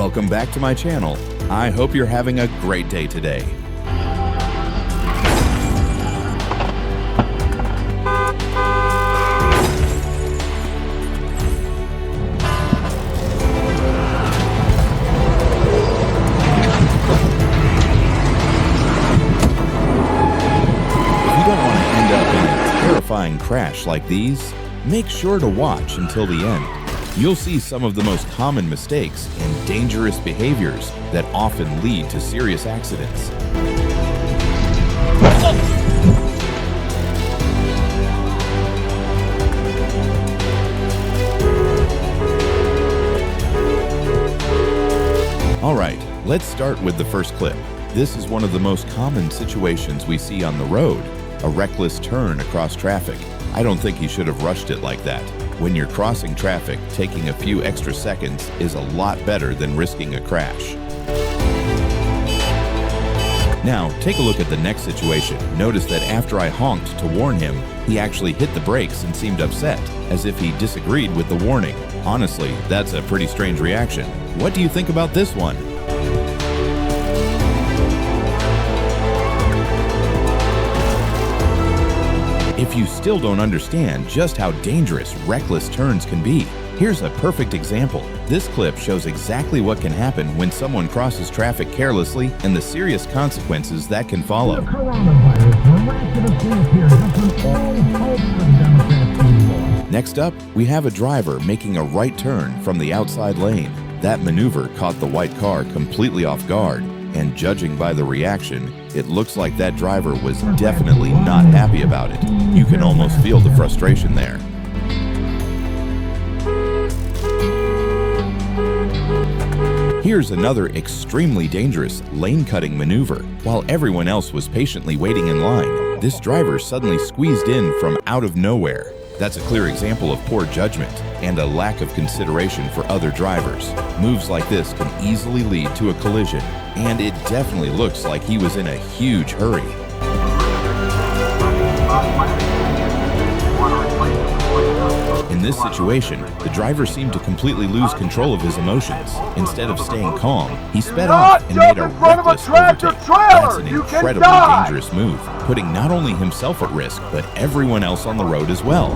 welcome back to my channel. I hope you're having a great day today. Crash like these, make sure to watch until the end. You'll see some of the most common mistakes and dangerous behaviors that often lead to serious accidents. Alright, let's start with the first clip. This is one of the most common situations we see on the road. A reckless turn across traffic. I don't think you should have rushed it like that. When you're crossing traffic, taking a few extra seconds is a lot better than risking a crash. Now, take a look at the next situation. Notice that after I honked to warn him, he actually hit the brakes and seemed upset, as if he disagreed with the warning. Honestly, that's a pretty strange reaction. What do you think about this one? If you still don't understand just how dangerous reckless turns can be, here's a perfect example. This clip shows exactly what can happen when someone crosses traffic carelessly and the serious consequences that can follow. Next up, we have a driver making a right turn from the outside lane. That maneuver caught the white car completely off guard. And judging by the reaction, it looks like that driver was definitely not happy about it. You can almost feel the frustration there. Here's another extremely dangerous lane-cutting maneuver. While everyone else was patiently waiting in line, this driver suddenly squeezed in from out of nowhere. That's a clear example of poor judgment and a lack of consideration for other drivers. Moves like this can easily lead to a collision, and it definitely looks like he was in a huge hurry. In this situation, the driver seemed to completely lose control of his emotions. Instead of staying calm, he sped off and made a reckless overtake. That's an incredibly dangerous move, putting not only himself at risk, but everyone else on the road as well.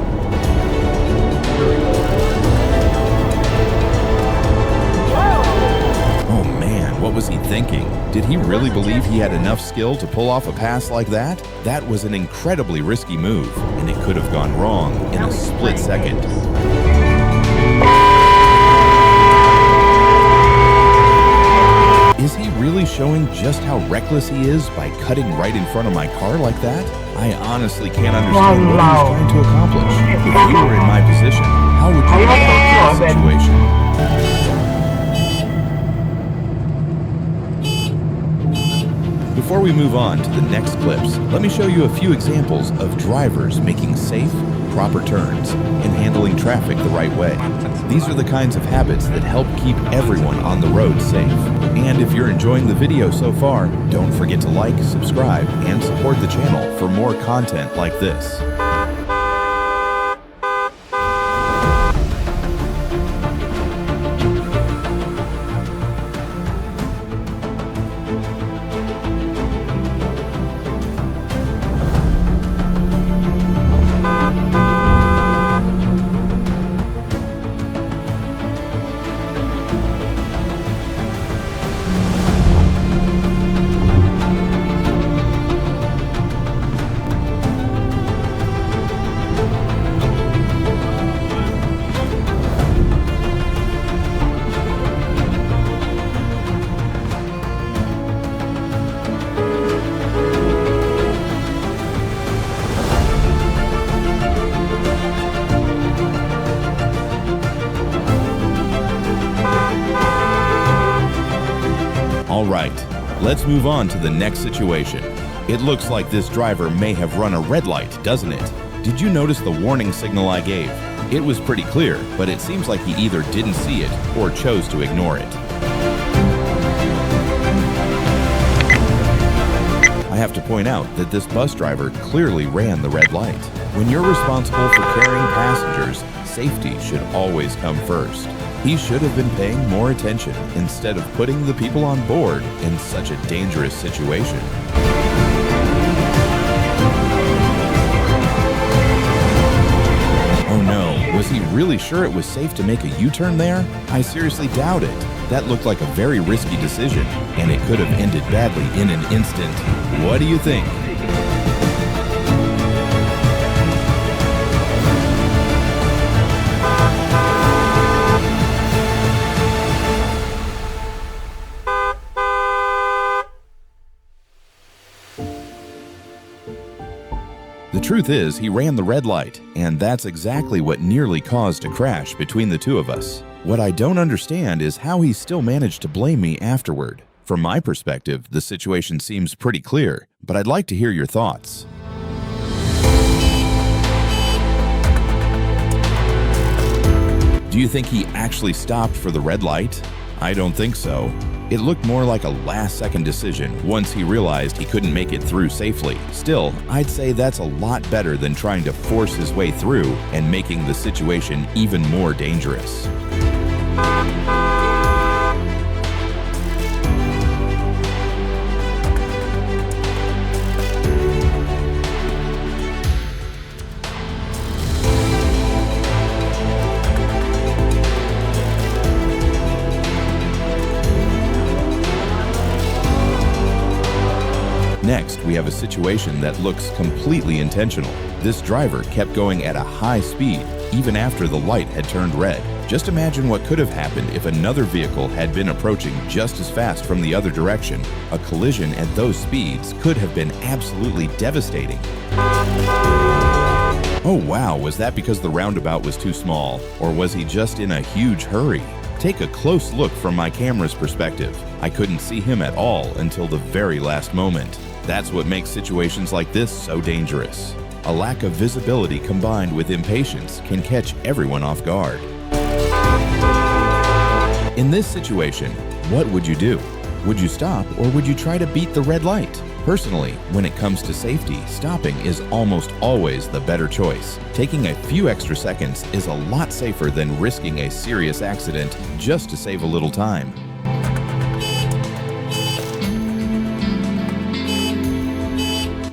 Oh man, what was he thinking? Did he really believe he had enough skill to pull off a pass like that? That was an incredibly risky move, and it could have gone wrong in a split second. Is he really showing just how reckless he is by cutting right in front of my car like that? I honestly can't understand what he's trying to accomplish. If you were in my position, how would you approach that situation? Before we move on to the next clips, let me show you a few examples of drivers making safe, proper turns and handling traffic the right way. These are the kinds of habits that help keep everyone on the road safe. And if you're enjoying the video so far, don't forget to like, subscribe, and support the channel for more content like this. Alright, let's move on to the next situation. It looks like this driver may have run a red light, doesn't it? Did you notice the warning signal I gave? It was pretty clear, but it seems like he either didn't see it or chose to ignore it. I have to point out that this bus driver clearly ran the red light. When you're responsible for carrying passengers, safety should always come first. He should have been paying more attention instead of putting the people on board in such a dangerous situation. Oh no, was he really sure it was safe to make a U-turn there? I seriously doubt it. That looked like a very risky decision, and it could have ended badly in an instant. What do you think? The truth is, he ran the red light, and that's exactly what nearly caused a crash between the two of us. What I don't understand is how he still managed to blame me afterward. From my perspective, the situation seems pretty clear, but I'd like to hear your thoughts. Do you think he actually stopped for the red light? I don't think so. It looked more like a last-second decision once he realized he couldn't make it through safely. Still, I'd say that's a lot better than trying to force his way through and making the situation even more dangerous. Next, we have a situation that looks completely intentional. This driver kept going at a high speed, even after the light had turned red. Just imagine what could have happened if another vehicle had been approaching just as fast from the other direction. A collision at those speeds could have been absolutely devastating. Oh wow, was that because the roundabout was too small? Or was he just in a huge hurry? Take a close look from my camera's perspective. I couldn't see him at all until the very last moment. That's what makes situations like this so dangerous. A lack of visibility combined with impatience can catch everyone off guard. In this situation, what would you do? Would you stop or would you try to beat the red light? Personally, when it comes to safety, stopping is almost always the better choice. Taking a few extra seconds is a lot safer than risking a serious accident just to save a little time.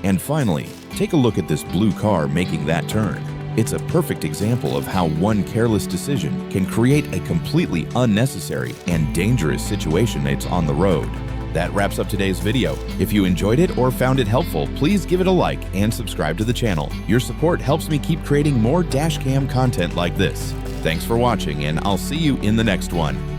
And finally, take a look at this blue car making that turn. It's a perfect example of how one careless decision can create a completely unnecessary and dangerous situation that's on the road. That wraps up today's video. If you enjoyed it or found it helpful, please give it a like and subscribe to the channel. Your support helps me keep creating more Dashcam content like this. Thanks for watching, and I'll see you in the next one.